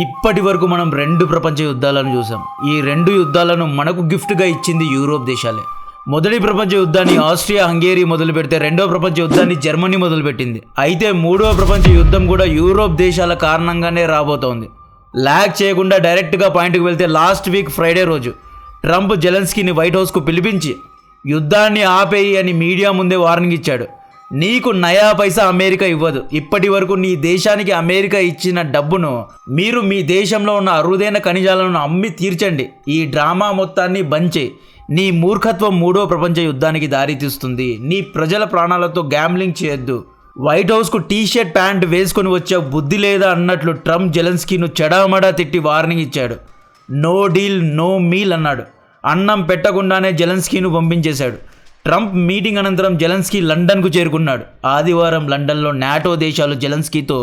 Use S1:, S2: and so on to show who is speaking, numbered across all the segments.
S1: ఇప్పటి వరకు మనం 2 ప్రపంచ యుద్ధాలను చూసాం. ఈ 2 యుద్ధాలను మనకు గిఫ్ట్గా ఇచ్చింది యూరోప్ దేశాలే. మొదటి ప్రపంచ యుద్ధాన్ని ఆస్ట్రియా హంగేరీ మొదలు పెడితే, రెండవ ప్రపంచ యుద్ధాన్ని జర్మనీ మొదలుపెట్టింది. అయితే మూడవ ప్రపంచ యుద్ధం కూడా యూరోప్ దేశాల కారణంగానే రాబోతోంది. ల్యాగ్ చేయకుండా డైరెక్ట్గా పాయింట్కి వెళ్తే, లాస్ట్ వీక్ ఫ్రైడే రోజు ట్రంప్ జెలెన్స్కీని వైట్ హౌస్కు పిలిపించి యుద్ధాన్ని ఆపేయి అని మీడియా ముందే వార్నింగ్ ఇచ్చాడు. నీకు నయా పైసా అమెరికా ఇవ్వదు. ఇప్పటి వరకు నీ దేశానికి అమెరికా ఇచ్చిన డబ్బును మీరు మీ దేశంలో ఉన్న అరుదైన ఖనిజాలను అమ్మి తీర్చండి. ఈ డ్రామా మొత్తాన్ని బంద్ చేయి. నీ మూర్ఖత్వం మూడో ప్రపంచ యుద్ధానికి దారితీస్తుంది. నీ ప్రజల ప్రాణాలతో గ్యాంబ్లింగ్ చేయొద్దు. వైట్ హౌస్కు టీషర్ట్ ప్యాంట్ వేసుకొని వచ్చే బుద్ధి లేదా అన్నట్లు ట్రంప్ జెలెన్స్కీను చెడామడా తిట్టి వార్నింగ్ ఇచ్చాడు. నో డీల్ నో మీల్ అన్నాడు. అన్నం పెట్టకుండానే జెలెన్స్కీను పంపించేశాడు. ట్రంప్ మీటింగ్ అనంతరం జెలెన్స్కీ లండన్కు చేరుకున్నాడు. ఆదివారం లండన్లో నాటో దేశాలు జెలెన్స్కీతో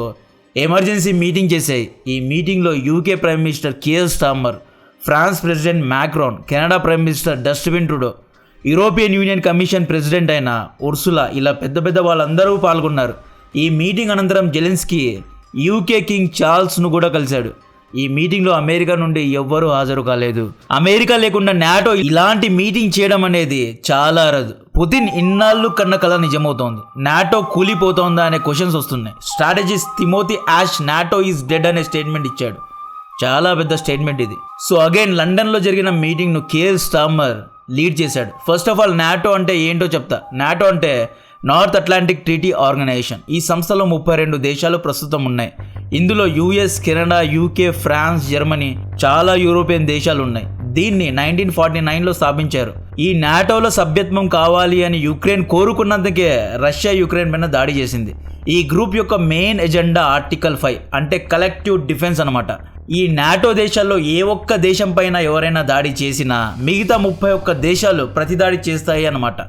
S1: ఎమర్జెన్సీ మీటింగ్ చేశాయి. ఈ మీటింగ్లో UK prime minister Keir Starmer, France president Macron, Canada prime minister Dustin Trudeau, European Union Commission president అయిన ఉర్సులా, ఇలా పెద్ద వాళ్ళందరూ పాల్గొన్నారు. ఈ మీటింగ్ అనంతరం జెలెన్స్కీ యూకే కింగ్ చార్ల్స్ను కూడా కలిశాడు. ఈ మీటింగ్లో అమెరికా నుండి ఎవ్వరూ హాజరు కాలేదు. అమెరికా లేకుండా నాటో ఇలాంటి మీటింగ్ చేయడం అనేది చాలా అరదు. పుతిన్ ఇన్నాళ్ళు కన్న కళ నిజమవుతోంది. నాటో కూలిపోతోందా అనే క్వశ్చన్స్ వస్తున్నాయి. Strategist Timothy Ash NATO is dead అనే స్టేట్మెంట్ ఇచ్చాడు. చాలా పెద్ద స్టేట్మెంట్ ఇది. సో అగైన్ లండన్లో జరిగిన మీటింగ్ను కీర్ స్టార్మర్ లీడ్ చేశాడు. ఫస్ట్ ఆఫ్ ఆల్ నాటో అంటే ఏంటో చెప్తా. నాటో అంటే నార్త్ అట్లాంటిక్ ట్రీటీ ఆర్గనైజేషన్. ఈ సంస్థలో 32 దేశాలు ప్రస్తుతం ఉన్నాయి. ఇందులో US, Canada, UK, France, Germany, చాలా యూరోపియన్ దేశాలు ఉన్నాయి. దీన్ని 1949లో స్థాపించారు. ఈ నాటోలో సభ్యత్వం కావాలి అని యుక్రెయిన్ కోరుకున్నందుకే రష్యా యుక్రెయిన్ పైన దాడి చేసింది. ఈ గ్రూప్ యొక్క మెయిన్ ఎజెండా ఆర్టికల్ 5 అంటే కలెక్టివ్ డిఫెన్స్ అనమాట. ఈ నాటో దేశాల్లో ఏ ఒక్క దేశం పైన ఎవరైనా దాడి చేసినా మిగతా 31 దేశాలు ప్రతిదాడి చేస్తాయి అన్నమాట.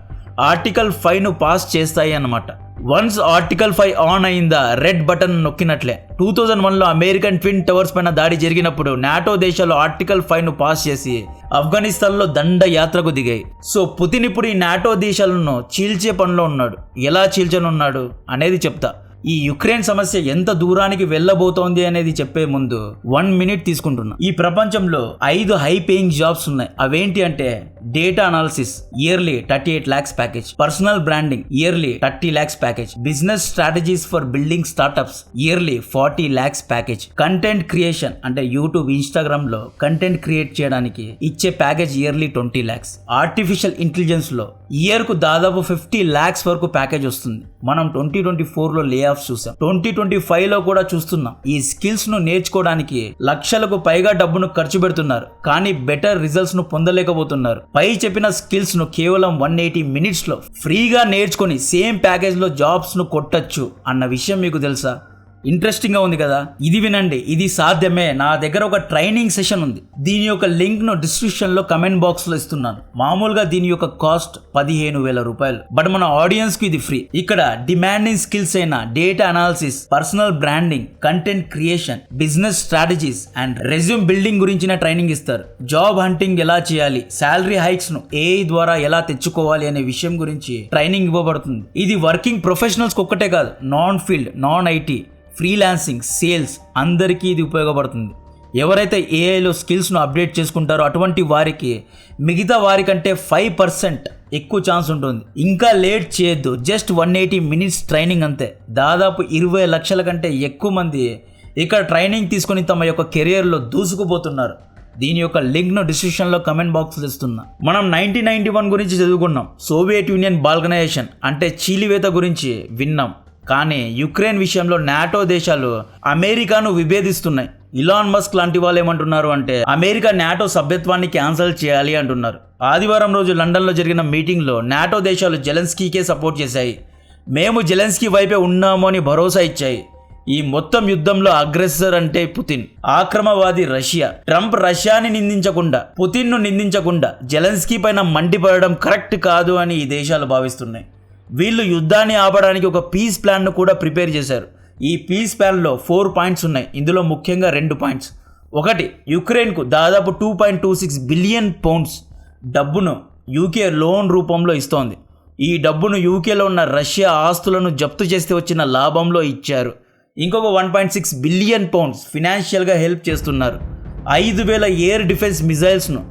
S1: ఆర్టికల్ 5ను పాస్ చేస్తాయి అన్నమాట. వన్స్ ఆర్టికల్ 5 ఆన్ అయిందా రెడ్ బటన్ నొక్కినట్లే. 2001లో అమెరికన్ ట్విన్ టవర్స్ పైన దాడి జరిగినప్పుడు నాటో దేశాలు ఆర్టికల్ 5ను పాస్ చేసి ఆఫ్ఘనిస్తాన్లో దండ యాత్రకు దిగాయి. సో పుతిన్ ఇప్పుడు ఈ నాటో దేశాలను చీల్చే పనిలో ఉన్నాడు. ఎలా చీల్చనున్నాడు అనేది చెప్తా. ఈ యుక్రెయిన్ సమస్య ఎంత దూరానికి వెళ్ళబోతోంది అనేది చెప్పే ముందు 1 మినిట్ తీసుకుంటున్నా. ఈ ప్రపంచంలో 5 హై పేయింగ్ జాబ్స్ ఉన్నాయి. అవేంటి అంటే data analysis yearly 38 lakhs package, personal branding yearly 30 lakhs package, business strategies for building startups yearly 40 lakhs package, content creation అంటే యూట్యూబ్, ఇన్స్టాగ్రామ్ లో కంటెంట్ క్రియేట్ చేయడానికి ఇచ్చే package yearly 20 lakhs, artificial intelligence లో year కు దాదాపు 50 lakhs వరకు package వస్తుంది. మనం 2024లో లే ఆఫ్స్ చూసాం. 2025లో కూడా చూస్తున్నాం. ఈ స్కిల్స్ ను నేర్చుకోవడానికి లక్షలకు పైగా డబ్బును ఖర్చు పెడుతున్నారు, కానీ బెటర్ రిజల్ట్స్ ను పొందలేకపోతున్నారు. పై చెప్పిన స్కిల్స్ ను కేవలం 180 minutes లో ఫ్రీగా నేర్చుకొని సేమ్ ప్యాకేజ్ లో జాబ్స్ ను కొట్టచ్చు అన్న విషయం మీకు తెలుసా? ఇంట్రెస్టింగ్ గా ఉంది కదా. ఇది వినండి, ఇది సాధ్యమే. నా దగ్గర ఒక ట్రైనింగ్ సెషన్ ఉంది. దీని యొక్క లింక్ ను డిస్క్రిప్షన్ లో కమెంట్ బాక్స్ లో ఇస్తున్నాను. మామూలుగా దీని యొక్క కాస్ట్ 15,000 రూపాయలు. బట్ మన ఆడియన్స్ కి ఇది ఫ్రీ. ఇక్కడ డిమాండింగ్ స్కిల్స్ అయిన data analysis, personal branding, content creation, business strategies and resume building గురించిన ట్రైనింగ్ ఇస్తారు. జాబ్ హంటింగ్ ఎలా చేయాలి, శాలరీ హైక్స్ ను ఏఐ ద్వారా ఎలా తెచ్చుకోవాలి అనే విషయం గురించి ట్రైనింగ్ ఇవ్వబడుతుంది. ఇది వర్కింగ్ ప్రొఫెషనల్స్ ఒక్కటే కాదు, non field, non IT, freelancing, sales అందరికీ ఇది ఉపయోగపడుతుంది. ఎవరైతే ఏఐలో స్కిల్స్ను అప్డేట్ చేసుకుంటారో అటువంటి వారికి మిగతా వారికంటే 5% ఎక్కువ ఛాన్స్ ఉంటుంది. ఇంకా లేట్ చేయొద్దు. జస్ట్ 180 minutes ట్రైనింగ్ అంతే. దాదాపు 20 లక్షల కంటే ఎక్కువ మంది ఇక్కడ ట్రైనింగ్ తీసుకొని తమ యొక్క కెరియర్లో దూసుకుపోతున్నారు. దీని యొక్క లింక్ను డిస్క్రిప్షన్లో కమెంట్ బాక్స్లో ఇస్తున్నా. మనం 1991 గురించి చదువుకున్నాం. సోవియట్ యూనియన్ బాల్కనైజేషన్ అంటే చీలివేత గురించి విన్నాం. కానీ యుక్రెయిన్ విషయంలో నాటో దేశాలు అమెరికాను విభేదిస్తున్నాయి. ఇలాన్ మస్క్ లాంటి వాళ్ళు ఏమంటున్నారు అంటే అమెరికా నాటో సభ్యత్వాన్ని క్యాన్సిల్ చేయాలి అంటున్నారు. ఆదివారం రోజు లండన్లో జరిగిన మీటింగ్లో నాటో దేశాలు జెలెన్స్కీకే సపోర్ట్ చేశాయి. మేము జెలెన్స్కీ వైపే ఉన్నాము అని భరోసా ఇచ్చాయి. ఈ మొత్తం యుద్ధంలో అగ్రెసర్ అంటే పుతిన్, ఆక్రమవాది రష్యా. ట్రంప్ రష్యాని నిందించకుండా, పుతిన్ను నిందించకుండా జెలెన్స్కీ పైన మండిపడడం కరెక్ట్ కాదు అని ఈ దేశాలు భావిస్తున్నాయి. వీళ్ళు యుద్ధాన్ని ఆపడానికి ఒక పీస్ ప్లాన్ను కూడా ప్రిపేర్ చేశారు. ఈ పీస్ ప్లాన్లో 4 పాయింట్స్ ఉన్నాయి. ఇందులో ముఖ్యంగా 2 పాయింట్స్. ఒకటి, యుక్రెయిన్కు దాదాపు 2.26 బిలియన్ పౌండ్స్ డబ్బును యూకే లోన్ రూపంలో ఇస్తోంది. ఈ డబ్బును యూకేలో ఉన్న రష్యా ఆస్తులను జప్తు చేస్తే వచ్చిన లాభంలో ఇచ్చారు. ఇంకొక 1.6 బిలియన్ పౌండ్స్ ఫినాన్షియల్గా హెల్ప్ చేస్తున్నారు. 5,000 ఎయిర్ డిఫెన్స్ మిజైల్స్ను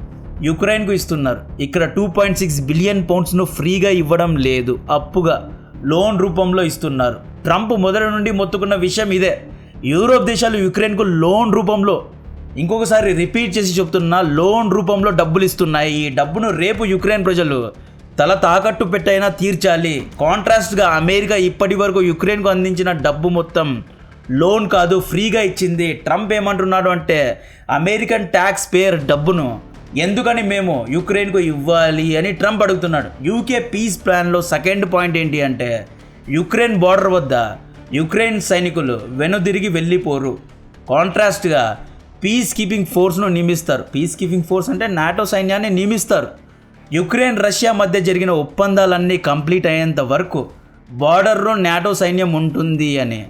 S1: యుక్రెయిన్కు ఇస్తున్నారు. ఇక్కడ 2.6 బిలియన్ పౌండ్స్ను ఫ్రీగా ఇవ్వడం లేదు, అప్పుగా లోన్ రూపంలో ఇస్తున్నారు. ట్రంప్ మొదటి నుండి మొత్తుకున్న విషయం ఇదే. యూరోప్ దేశాలు యుక్రెయిన్కు లోన్ రూపంలో, ఇంకొకసారి రిపీట్ చేసి చెప్తున్నా, లోన్ రూపంలో డబ్బులు ఇస్తున్నాయి. ఈ డబ్బును రేపు యుక్రెయిన్ ప్రజలు తల తాకట్టు పెట్టైనా తీర్చాలి. కాంట్రాస్ట్గా అమెరికా ఇప్పటి వరకు యుక్రెయిన్కు అందించిన డబ్బు మొత్తం లోన్ కాదు, ఫ్రీగా ఇచ్చింది. ట్రంప్ ఏమంటున్నాడు అంటే అమెరికన్ ట్యాక్స్ పేయర్ డబ్బును ఎందుకని మేము యుక్రెయిన్కు ఇవ్వాలి అని ట్రంప్ అడుగుతున్నాడు. యూకే పీస్ ప్లాన్లో సెకండ్ పాయింట్ ఏంటి అంటే యుక్రెయిన్ బార్డర్ వద్ద యుక్రెయిన్ సైనికులు వెనుదిరిగి వెళ్ళిపోరు. కాంట్రాస్ట్గా పీస్ కీపింగ్ ఫోర్స్ను నియమిస్తారు. పీస్ కీపింగ్ ఫోర్స్ అంటే నాటో సైన్యాన్ని నియమిస్తారు. యుక్రెయిన్ రష్యా మధ్య జరిగిన ఒప్పందాలన్నీ కంప్లీట్ అయ్యేంత వరకు బార్డర్లో నాటో సైన్యం ఉంటుంది అని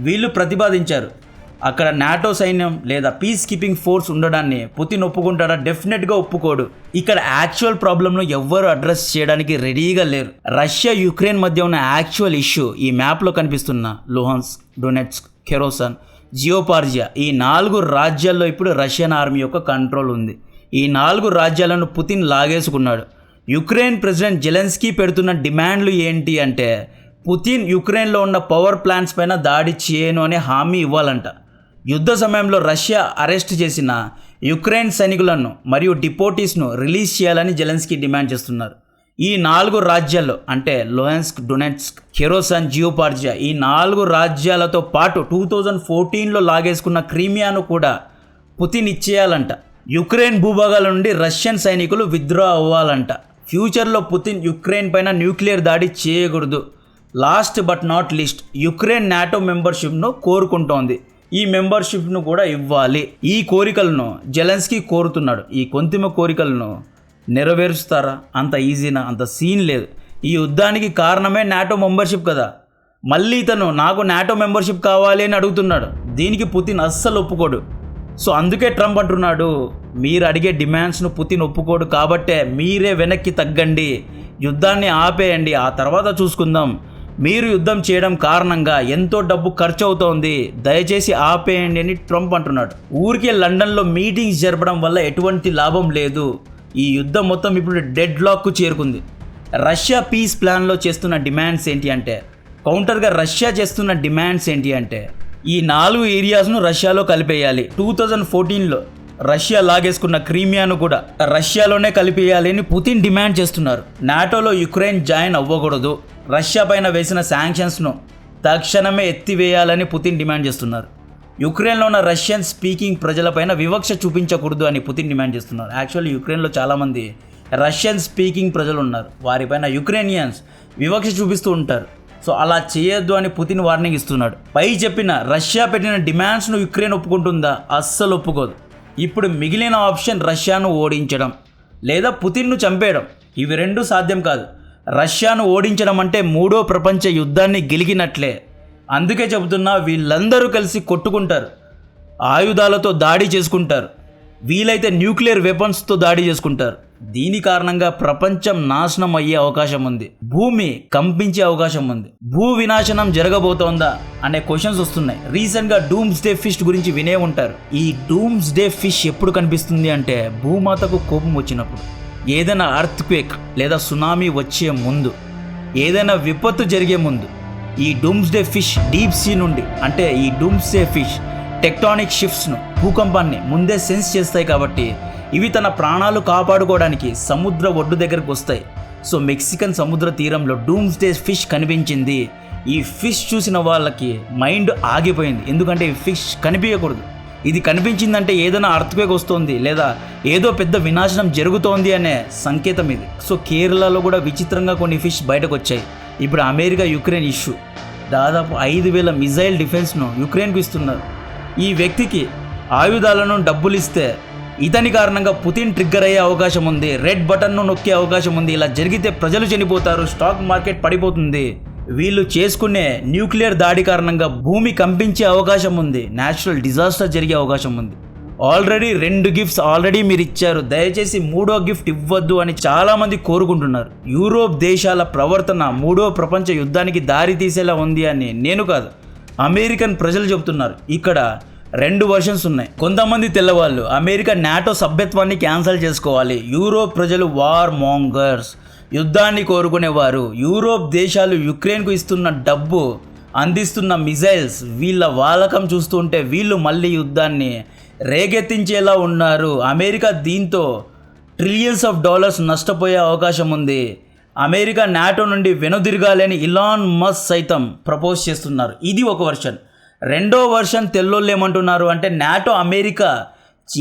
S1: వీళ్ళు ప్రతిపాదించారు. అక్కడ నాటో సైన్యం లేదా పీస్ కీపింగ్ ఫోర్స్ ఉండడాన్ని పుతిన్ ఒప్పుకుంటాడా? డెఫినెట్గా ఒప్పుకోడు. ఇక్కడ యాక్చువల్ ప్రాబ్లంను ఎవ్వరు అడ్రస్ చేయడానికి రెడీగా లేరు. రష్యా యుక్రెయిన్ మధ్య ఉన్న యాక్చువల్ ఇష్యూ ఈ మ్యాప్లో కనిపిస్తున్న లుహాన్స్క్, డొనెట్స్క్, ఖెరోసన్, జియోపార్జియా ఈ 4 రాజ్యాల్లో ఇప్పుడు రష్యన్ ఆర్మీ యొక్క కంట్రోల్ ఉంది. ఈ 4 రాజ్యాలను పుతిన్ లాగేసుకున్నాడు. యుక్రెయిన్ ప్రెసిడెంట్ జెలెన్స్కీ పెడుతున్న డిమాండ్లు ఏంటి అంటే పుతిన్ యుక్రెయిన్లో ఉన్న పవర్ ప్లాంట్స్ పైన దాడి చేయను అనే హామీ ఇవ్వాలంట. యుద్ధ సమయంలో రష్యా అరెస్ట్ చేసిన యుక్రెయిన్ సైనికులను మరియు డిపోటీస్ను రిలీజ్ చేయాలని జెలెన్స్కీ డిమాండ్ చేస్తున్నారు. ఈ 4 రాజ్యాల్లో అంటే లుహాన్స్క్, డొనెట్స్క్, ఖెరోసన్, జియోపార్జియా ఈ 4 రాజ్యాలతో పాటు 2014లో లాగేసుకున్న క్రీమియాను కూడా పుతిన్ ఇచ్చేయాలంట. యుక్రెయిన్ భూభాగాల నుండి రష్యన్ సైనికులు విత్డ్రా అవ్వాలంట. ఫ్యూచర్లో పుతిన్ యుక్రెయిన్ పైన న్యూక్లియర్ దాడి చేయకూడదు. Last but not least, Ukraine NATO మెంబర్షిప్ను కోరుకుంటోంది. ఈ మెంబర్షిప్ను కూడా ఇవ్వాలి. ఈ కోరికలను జెలెన్స్కీ కోరుతున్నాడు. ఈ కొంతిమ కోరికలను నెరవేరుస్తారా? అంత ఈజీనా? అంత సీన్ లేదు. ఈ యుద్ధానికి కారణమే నాటో మెంబర్షిప్ కదా. మళ్ళీ ఇతను నాకు నాటో మెంబర్షిప్ కావాలి అని అడుగుతున్నాడు. దీనికి పుతిన్ అస్సలు ఒప్పుకోడు. సో అందుకే ట్రంప్ అంటున్నాడు మీరు అడిగే డిమాండ్స్ను పుతిన్ ఒప్పుకోడు కాబట్టే మీరే వెనక్కి తగ్గండి, యుద్ధాన్ని ఆపేయండి, ఆ తర్వాత చూసుకుందాం. మీరు యుద్ధం చేయడం కారణంగా ఎంతో డబ్బు ఖర్చు అవుతోంది, దయచేసి ఆపేయండి అని ట్రంప్ అంటున్నాడు. ఊరికే లండన్లో మీటింగ్స్ జరపడం వల్ల ఎటువంటి లాభం లేదు. ఈ యుద్ధం మొత్తం ఇప్పుడు డెడ్ లాక్కు చేరుకుంది. రష్యా పీస్ ప్లాన్లో చేస్తున్న డిమాండ్స్ ఏంటి అంటే కౌంటర్గా రష్యా చేస్తున్న డిమాండ్స్ ఏంటి అంటే ఈ 4 ఏరియాస్ను రష్యాలో కలిపేయాలి. 2014లో రష్యా లాగేసుకున్న క్రీమియాను కూడా రష్యాలోనే కలిపేయాలి అని పుతిన్ డిమాండ్ చేస్తున్నారు. నాటోలో యుక్రెయిన్ జాయిన్ అవ్వకూడదు. రష్యా పైన వేసిన శాంక్షన్స్ను తక్షణమే ఎత్తివేయాలని పుతిన్ డిమాండ్ చేస్తున్నారు. యుక్రెయిన్లో ఉన్న రష్యన్ స్పీకింగ్ ప్రజలపైన వివక్ష చూపించకూడదు అని పుతిన్ డిమాండ్ చేస్తున్నారు. యాక్చువల్లీ యుక్రెయిన్లో చాలామంది రష్యన్ స్పీకింగ్ ప్రజలు ఉన్నారు. వారిపైన యుక్రెయినియన్స్ వివక్ష చూపిస్తూ ఉంటారు. సో అలా చేయొద్దు అని పుతిన్ వార్నింగ్ ఇస్తున్నాడు. పై చెప్పిన రష్యా పెట్టిన డిమాండ్స్ను యుక్రెయిన్ ఒప్పుకుంటుందా? అస్సలు ఒప్పుకోదు. ఇప్పుడు మిగిలిన ఆప్షన్ రష్యాను ఓడించడం లేదా పుతిన్ను చంపేయడం. ఇవి రెండూ సాధ్యం కాదు. రష్యాను ఓడించడం అంటే 3వ ప్రపంచ యుద్ధాన్ని గెలిగినట్లే. అందుకే చెబుతున్నా వీళ్ళందరూ కలిసి కొట్టుకుంటారు, ఆయుధాలతో దాడి చేసుకుంటారు, వీలైతే న్యూక్లియర్ వెపన్స్తో దాడి చేసుకుంటారు. దీని కారణంగా ప్రపంచం నాశనం అయ్యే అవకాశం ఉంది, భూమి కంపించే అవకాశం ఉంది. భూ వినాశనం జరగబోతోందా అనే క్వశ్చన్స్ వస్తున్నాయి. రీసెంట్గా డూమ్స్ డే ఫిష్ గురించి వినే ఉంటారు. ఈ డూమ్స్ డే ఫిష్ ఎప్పుడు కనిపిస్తుంది అంటే భూమాతకు కోపం వచ్చినప్పుడు, ఏదైనా అర్త్ క్వేక్ లేదా సునామీ వచ్చే ముందు, ఏదైనా విపత్తు జరిగే ముందు ఈ dooms day fish deep sea నుండి, అంటే ఈ డూమ్స్ డే ఫిష్ టెక్టానిక్ షిఫ్ట్స్ను, భూకంపాన్ని ముందే సెన్స్ చేస్తాయి. కాబట్టి ఇవి తన ప్రాణాలు కాపాడుకోవడానికి సముద్ర ఒడ్డు దగ్గరకు వస్తాయి. సో మెక్సికన్ సముద్ర తీరంలో డూమ్స్ డే ఫిష్ కనిపించింది. ఈ ఫిష్ చూసిన వాళ్ళకి మైండ్ ఆగిపోయింది. ఎందుకంటే ఈ ఫిష్ కనిపించకూడదు. ఇది కనిపించిందంటే ఏదైనా అర్త్క్వేక్ వస్తుంది లేదా ఏదో పెద్ద వినాశనం జరుగుతోంది అనే సంకేతం ఇది. సో కేరళలో కూడా విచిత్రంగా కొన్ని ఫిష్ బయటకు వచ్చాయి. ఇప్పుడు అమెరికా యుక్రెయిన్ ఇష్యూ, దాదాపు 5,000 మిజైల్ డిఫెన్స్ను యుక్రెయిన్కు ఇస్తున్నారు. ఈ వ్యక్తికి ఆయుధాలను డబ్బులు ఇస్తే ఇతని కారణంగా పుతిన్ ట్రిగ్గర్ అయ్యే అవకాశం ఉంది, రెడ్ బటన్ను నొక్కే అవకాశం ఉంది. ఇలా జరిగితే ప్రజలు చనిపోతారు, స్టాక్ మార్కెట్ పడిపోతుంది. వీళ్ళు చేసుకునే న్యూక్లియర్ దాడి కారణంగా భూమి కంపించే అవకాశం ఉంది, న్యాచురల్ డిజాస్టర్ జరిగే అవకాశం ఉంది. ఆల్రెడీ 2 గిఫ్ట్స్ ఆల్రెడీ మీరు ఇచ్చారు, దయచేసి 3వ గిఫ్ట్ ఇవ్వద్దు అని చాలామంది కోరుకుంటున్నారు. యూరోప్ దేశాల ప్రవర్తన 3వ ప్రపంచ యుద్ధానికి దారి తీసేలా ఉంది అని నేను కాదు, అమెరికన్ ప్రజలు చెబుతున్నారు. ఇక్కడ 2 వర్షన్స్ ఉన్నాయి. కొంతమంది తెల్లవాళ్ళు అమెరికా నాటో సభ్యత్వాన్ని క్యాన్సిల్ చేసుకోవాలి. యూరోప్ ప్రజలు వార్ మాంగర్స్, యుద్ధాన్ని కోరుకునేవారు. యూరోప్ దేశాలు యుక్రెయిన్కు ఇస్తున్న డబ్బు, అందిస్తున్న మిజైల్స్, వీళ్ళ వాలకం చూస్తుంటే వీళ్ళు మళ్ళీ యుద్ధాన్ని రేకెత్తించేలా ఉన్నారు. అమెరికా దీంతో ట్రిలియన్స్ ఆఫ్ డాలర్స్ నష్టపోయే అవకాశం ఉంది. అమెరికా నాటో నుండి వెనుదిరగాలని ఇలాన్ మస్క్ సైతం ప్రపోజ్ చేస్తున్నారు. ఇది ఒక వర్షన్. రెండో వర్షన్ తెల్లోళ్ళు ఏమంటున్నారు అంటే, నాటో అమెరికా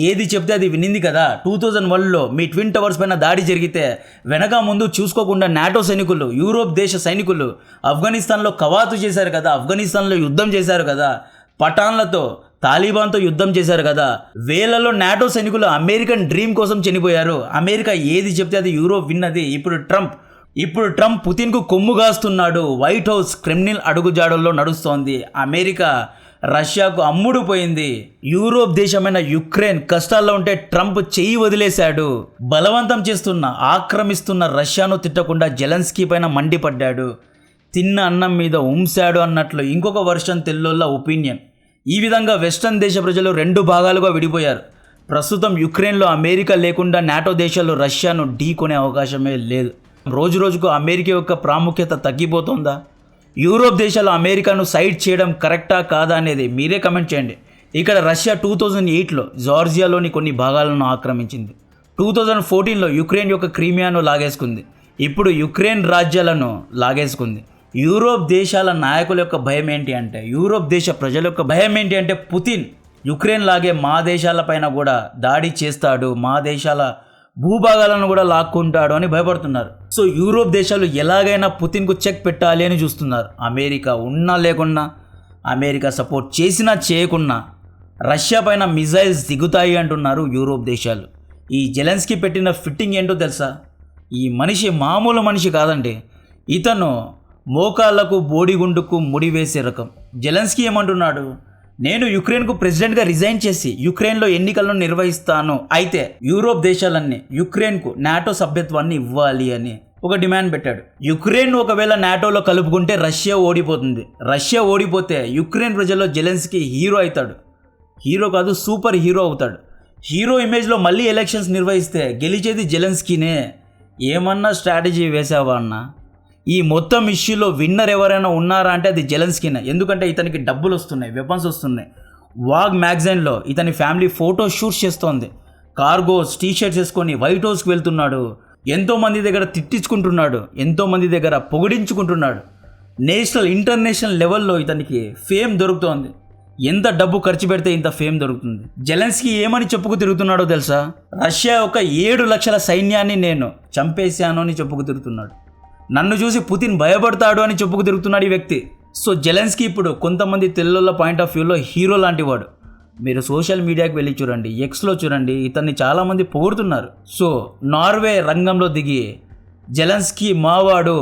S1: ఏది చెప్తే అది వినింది కదా. 2001లో మీ ట్విన్ టవర్స్ పైన దాడి జరిగితే వెనక ముందు చూసుకోకుండా నాటో సైనికులు, యూరోప్ దేశ సైనికులు ఆఫ్ఘనిస్తాన్లో కవాతు చేశారు కదా, ఆఫ్ఘనిస్తాన్లో యుద్ధం చేశారు కదా, పఠాన్లతో తాలిబాన్తో యుద్ధం చేశారు కదా. వేలలో నాటో సైనికులు అమెరికన్ డ్రీమ్ కోసం చనిపోయారు. అమెరికా ఏది చెప్తే అది యూరోప్ విన్నది. ఇప్పుడు ట్రంప్ పుతిన్కు కొమ్ము కాస్తున్నాడు. వైట్ హౌస్ క్రిమినల్ అడుగుజాడల్లో నడుస్తోంది. అమెరికా రష్యాకు అమ్ముడు పోయింది. యూరోప్ దేశమైన యుక్రెయిన్ కష్టాల్లో ఉంటే ట్రంప్ చెయ్యి వదిలేశాడు. బలవంతం చేస్తున్న, ఆక్రమిస్తున్న రష్యాను తిట్టకుండా జెలెన్స్కీ పైన మండిపడ్డాడు. తిన్న అన్నం మీద ఉంశాడు అన్నట్లు ఇంకొక వర్షన్ తెల్లోళ్ళ ఒపీనియన్. ఈ విధంగా వెస్టర్న్ దేశ ప్రజలు 2 భాగాలుగా విడిపోయారు. ప్రస్తుతం యుక్రెయిన్లో అమెరికా లేకుండా నాటో దేశాలు రష్యాను ఢీకొనే అవకాశమే లేదు. రోజు రోజుకు అమెరికా యొక్క ప్రాముఖ్యత తగ్గిపోతుందా? యూరోప్ దేశాలు అమెరికాను సైడ్ చేయడం కరెక్టా కాదా అనేది మీరే కమెంట్ చేయండి. ఇక్కడ రష్యా 2008లో జార్జియాలోని కొన్ని భాగాలను ఆక్రమించింది. 2014లో యుక్రెయిన్ యొక్క క్రీమియాను లాగేసుకుంది. ఇప్పుడు యుక్రెయిన్ రాజ్యాలను లాగేసుకుంది. యూరోప్ దేశాల నాయకుల యొక్క భయం ఏంటి అంటే, యూరోప్ దేశ ప్రజల యొక్క భయం ఏంటి అంటే, పుతిన్ యుక్రెయిన్ లాగే మా దేశాలపైన కూడా దాడి చేస్తాడు, మా దేశాల భూభాగాలను కూడా లాక్కుంటాడు అని భయపడుతున్నారు. సో యూరోప్ దేశాలు ఎలాగైనా పుతిన్కు చెక్ పెట్టాలి అని చూస్తున్నారు. అమెరికా ఉన్నా లేకున్నా, అమెరికా సపోర్ట్ చేసినా చేయకున్నా రష్యా పైన మిజైల్స్ దిగుతాయి అంటున్నారు యూరోప్ దేశాలు. ఈ జెలెన్స్కీ పెట్టిన ఫిట్టింగ్ ఏంటో తెలుసా? ఈ మనిషి మామూలు మనిషి కాదండి. ఇతను మోకాళ్లకు బోడిగుండుకు ముడి వేసే రకం. జెలెన్స్కీ ఏమంటున్నాడు, నేను యుక్రెయిన్కు ప్రెసిడెంట్గా రిజైన్ చేసి యుక్రెయిన్లో ఎన్నికలను నిర్వహిస్తాను, అయితే యూరోప్ దేశాలన్నీ యుక్రెయిన్కు నాటో సభ్యత్వాన్ని ఇవ్వాలి అని ఒక డిమాండ్ పెట్టాడు. యుక్రెయిన్ ఒకవేళ నాటోలో కలుపుకుంటే రష్యా ఓడిపోతుంది. రష్యా ఓడిపోతే యుక్రెయిన్ ప్రజల్లో జెలెన్స్కీ హీరో అవుతాడు. హీరో కాదు, సూపర్ హీరో అవుతాడు. హీరో ఇమేజ్లో మళ్ళీ ఎలక్షన్స్ నిర్వహిస్తే గెలిచేది జెలెన్స్కీనే. ఏమన్నా స్ట్రాటజీ వేసావా అన్న? ఈ మొత్తం ఇష్యూలో విన్నర్ ఎవరైనా ఉన్నారా అంటే అది జెలెన్స్కీనే. ఎందుకంటే ఇతనికి డబ్బులు వస్తున్నాయి, వెపన్స్ వస్తున్నాయి. వాగ్ మ్యాగజైన్లో ఇతని ఫ్యామిలీ ఫోటో షూట్స్ చేస్తోంది. కార్గోస్, టీషర్ట్స్ వేసుకొని వైట్ హౌస్కి వెళ్తున్నాడు. ఎంతోమంది దగ్గర తిట్టించుకుంటున్నాడు, ఎంతోమంది దగ్గర పొగిడించుకుంటున్నాడు. నేషనల్, ఇంటర్నేషనల్ లెవెల్లో ఇతనికి ఫేమ్ దొరుకుతోంది. ఎంత డబ్బు ఖర్చు పెడితే ఇంత ఫేమ్ దొరుకుతుంది. జెలెన్స్కీ ఏమని చెప్పుకు తిరుగుతున్నాడో తెలుసా? రష్యా యొక్క 7 లక్షల సైన్యాన్ని నేను చంపేశాను అని చెప్పుకు తిరుగుతున్నాడు. నన్ను చూసి పుతిన్ భయపడతాడు అని చెప్పుకు తిరుగుతున్నాడు ఈ వ్యక్తి. సో జెలెన్స్కీ ఇప్పుడు కొంతమంది తెల్లోళ్ళ పాయింట్ ఆఫ్ వ్యూలో హీరో లాంటి వాడు. మీరు సోషల్ మీడియాకి వెళ్ళి చూడండి, ఎక్స్లో చూడండి, ఇతన్ని చాలామంది పొగుడుతున్నారు. సో నార్వే రంగంలో దిగి జెలెన్స్కీ మావాడు,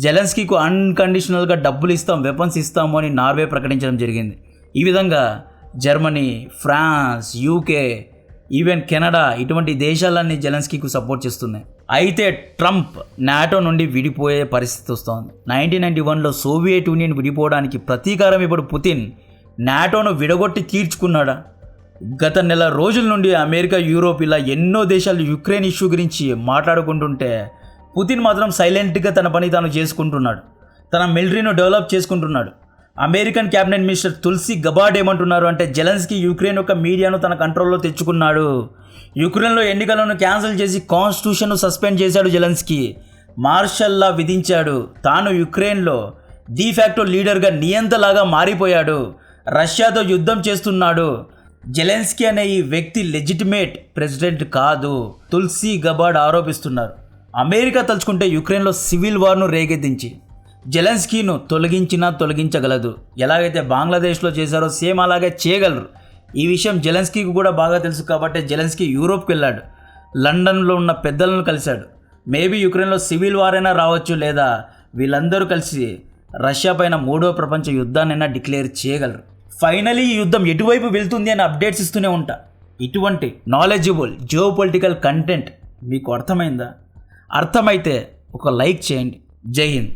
S1: జెలెన్స్కీకు అన్కండిషనల్గా డబ్బులు ఇస్తాం, వెపన్స్ ఇస్తాము అని నార్వే ప్రకటించడం జరిగింది. ఈ విధంగా Germany, France, UK, even Canada ఇటువంటి దేశాలన్నీ జెలెన్స్కీకు సపోర్ట్ చేస్తున్నాయి. అయితే ట్రంప్ నాటో నుండి విడిపోయే పరిస్థితి వస్తోంది. 1991లో సోవియట్ యూనియన్ విడిపోవడానికి ప్రతీకారం ఇప్పుడు పుతిన్ నాటోను విడగొట్టి తీర్చుకున్నాడా? గత నెల రోజుల నుండి అమెరికా, యూరోప్ ఇలా ఎన్నో దేశాలు యుక్రెయిన్ ఇష్యూ గురించి మాట్లాడుకుంటుంటే పుతిన్ మాత్రం సైలెంట్గా తన పని తాను చేసుకుంటున్నాడు. తన మిలిటరీను డెవలప్ చేసుకుంటున్నాడు. American cabinet minister Tulsi Gabbard ఏమంటున్నారు అంటే, జెలెన్స్కీ యుక్రెయిన్ యొక్క మీడియాను తన కంట్రోల్లో తెచ్చుకున్నాడు. యుక్రెయిన్లో ఎన్నికలను క్యాన్సిల్ చేసి కాన్స్టిట్యూషన్ను సస్పెండ్ చేశాడు. జెలెన్స్కీ మార్షల్ లా విధించాడు. తాను యుక్రెయిన్లో డీఫాక్టో లీడర్గా నియంతలాగా మారిపోయాడు. రష్యాతో యుద్ధం చేస్తున్నాడు. జెలెన్స్కీ అనే ఈ వ్యక్తి లెజిటిమేట్ ప్రెసిడెంట్ కాదు, తుల్సీ గబార్డ్ ఆరోపిస్తున్నారు. అమెరికా తలుచుకుంటే యుక్రెయిన్లో సివిల్ వార్ను రేకెత్తించి జెలెన్స్కీను తొలగించగలదు. ఎలాగైతే బంగ్లాదేశ్లో చేశారో సేమ్ అలాగే చేయగలరు. ఈ విషయం జెలెన్స్కీకి కూడా బాగా తెలుసు కాబట్టి జెలెన్స్కీ యూరోప్కి వెళ్ళాడు. లండన్లో ఉన్న పెద్దలను కలిశాడు. మేబీ యుక్రెయిన్లో సివిల్ వార్ అయినా రావచ్చు, లేదా వీళ్ళందరూ కలిసి రష్యా పైన 3వ ప్రపంచ యుద్ధాన్నైనా డిక్లేర్ చేయగలరు. ఫైనలీ ఈ యుద్ధం ఎటువైపు వెళ్తుంది అని అప్డేట్స్ ఇస్తూనే ఉంటా. ఇటువంటి నాలెడ్జబుల్ జియోపొలిటికల్ కంటెంట్ మీకు అర్థమైందా? అర్థమైతే ఒక లైక్ చేయండి. జై హింద్.